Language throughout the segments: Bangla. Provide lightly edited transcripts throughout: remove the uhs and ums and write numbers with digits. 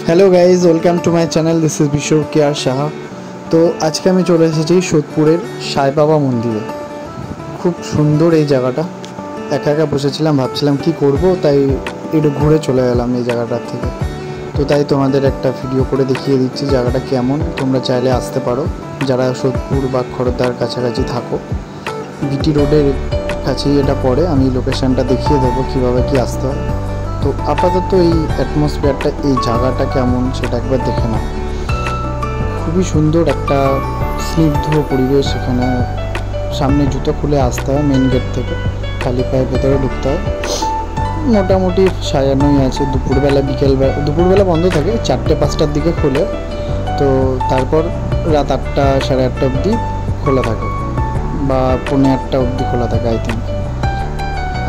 Hello guys welcome to my channel this is Vishwa care Shah. तो आज के चले एसेছি সোদপুরের সাই বাবা मंदिरे। खूब सुंदर এই জায়গাটা। একা একা বসেছিলাম, ভাবছিলাম কি করব, তাই একটু ঘুরে চলে গেলাম এই জায়গাটার থেকে। তো তাই তোমাদের একটা ভিডিও করে দেখিয়ে দিচ্ছি জায়গাটা কেমন। তোমরা চাইলে আসতে পারো যারা সোদপুর বা খড়দার কাছাকাছি থাকো। বিটি রোডের কাছেই এটা পড়ে। আমি লোকেশনটা দেখিয়ে দেবো কীভাবে কি আসতে হয়। তো আপাতত এই অ্যাটমসফিয়ারটা, এই জায়গাটা কেমন সেটা একবার দেখে নাও। খুবই সুন্দর একটা স্নিগ্ধ পরিবেশ। এখানে সামনে জুতো খুলে আসতে হয় মেন গেট থেকে, খালি পায়ে ভেতরে ঢুকতে হয়। মোটামুটি সাজানোই আছে। দুপুরবেলা দুপুরবেলা বন্ধ থাকে, 4টে-5টার দিকে খোলে। তো তারপর রাত 8টা সাড়ে 8টা অবধি খোলা থাকে, বা 8:45 অবধি খোলা থাকে আই থিঙ্ক।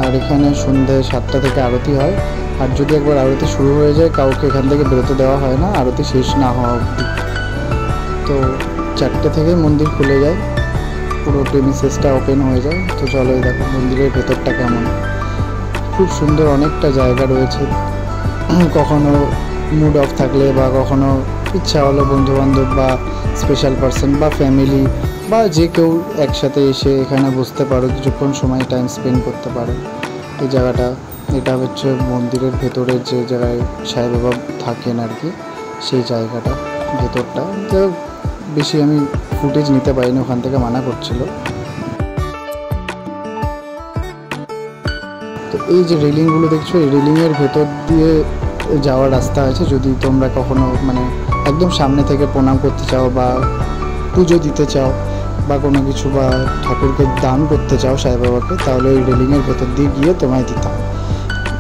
আর এখানে সন্ধ্যে 7টা থেকে আরতি হয়। আর যদি একবার আরতি শুরু হয়ে যায় কাউকে এখান থেকে বেরোতে দেওয়া হয় না আরতি শেষ না হওয়া অবধি। তো 4টে থেকে মন্দির খুলে যায়, পুরো প্রেমিসেসটা ওপেন হয়ে যায়। তো চলো দেখো মন্দিরের ভেতরটা কেমন। খুব সুন্দর অনেকটা জায়গা রয়েছে। কখনো মুড অফ থাকলে বা কখনো ইচ্ছা হলো বন্ধুবান্ধব বা স্পেশাল পার্সন বা ফ্যামিলি বা যে কেউ একসাথে এসে এখানে বসতে পারো, কিছুক্ষণ সময় টাইম স্পেন্ড করতে পারো। এই জায়গাটা, এটা হচ্ছে মন্দিরের ভেতরের যে জায়গায় সাই বাবা থাকেন আর কি, সেই জায়গাটা ভেতরটা। তো বেশি আমি ফুটেজ নিতে পারিনি, ওখান থেকে মানা করছিল। তো এই যে রেলিংগুলো দেখছো, এই রেলিংয়ের ভেতর দিয়ে যাওয়ার রাস্তা আছে। যদি তোমরা কখনো একদম সামনে থেকে প্রণাম করতে চাও বা পুজো দিতে চাও বা কোনো কিছু বা ঠাকুরকে দান করতে চাও সাই বাবাকে, তাহলে ওই রেলিংয়ের ভেতর দিয়ে গিয়ে তোমায় দিতে হবে।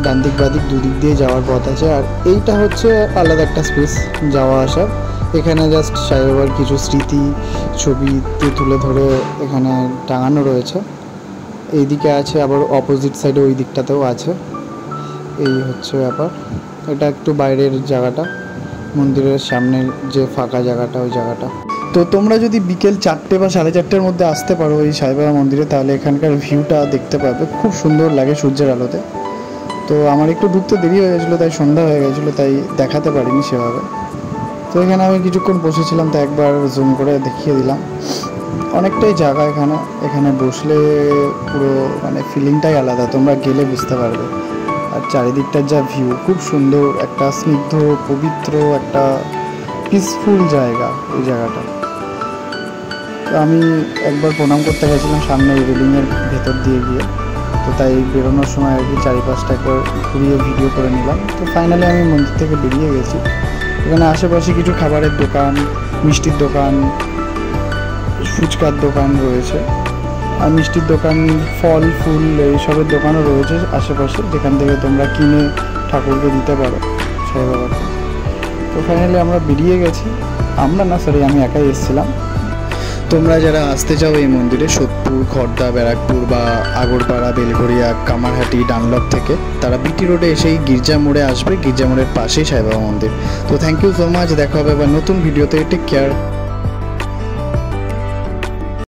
ডান দিক বাদিক দুদিক দিয়ে যাওয়ার পথ আছে। আর এইটা হচ্ছে আলাদা একটা স্পেস যাওয়া আসার। এখানে জাস্ট সাই বাবার কিছু স্মৃতি ছবি তুলে ধরে এখানে টাঙানো রয়েছে। এইদিকে আছে, আবার অপোজিট সাইডে ওই দিকটাতেও আছে। এই হচ্ছে ব্যাপার। এটা একটু বাইরের জায়গাটা, মন্দিরের সামনের যে ফাঁকা জায়গাটা, ওই জায়গাটা। তো তোমরা যদি বিকেল 4টে বা 4:30টার মধ্যে আসতে পারো এই সাই বাবা মন্দিরে, তাহলে এখানকার ভিউটা দেখতে পাবে। খুব সুন্দর লাগে সূর্যের আলোতে। তো আমার একটু ঢুকতে দেরি হয়ে গেছিলো, তাই সন্ধ্যা হয়ে গেছিলো, তাই দেখাতে পারিনি সেভাবে। তো এখানে আমি কিছুক্ষণ বসেছিলাম, তো একবার জুম করে দেখিয়ে দিলাম। অনেকটাই জায়গা এখানে বসলে পুরো ফিলিংটাই আলাদা, তোমরা গেলে বুঝতে পারবে। আর চারিদিকটার যা ভিউ, খুব সুন্দর একটা স্নিগ্ধ পবিত্র একটা পিসফুল জায়গা এই জায়গাটা। তো আমি একবার প্রণাম করতে গেছিলাম সামনে রেলিংয়ের ভেতর দিয়ে গিয়ে। তো তাই বেরোনোর সময় আর কি চারিপাশটা একবার ঘুরিয়ে ভিডিও করে নিলাম। তো ফাইনালি আমি মন্দির থেকে বেরিয়ে গেছি। এখানে আশেপাশে কিছু খাবারের দোকান, মিষ্টির দোকান, ফুচকার দোকান রয়েছে। আর মিষ্টির দোকান, ফল ফুল এইসবের দোকানও রয়েছে আশেপাশে, যেখান থেকে তোমরা কিনে ঠাকুরকে দিতে পারো সাই বাবাকে। তো ফাইনালি আমরা বেরিয়ে গেছি। আমি একাই এসেছিলাম। তোমরা যারা আসতে চাও এই মন্দিরে সোদপুর, খড়দা, ব্যারাকপুর বা আগরপাড়া, বেলঘরিয়া, কামারহাটি, ডানলপ থেকে, তারা বিটি রোডে এসেই গির্জা মোড়ে আসবে। গির্জা মোড়ের পাশেই সাই বাবা মন্দির। তো থ্যাংক ইউ সো মাচ। দেখা হবে আবার নতুন ভিডিওতে। Take care.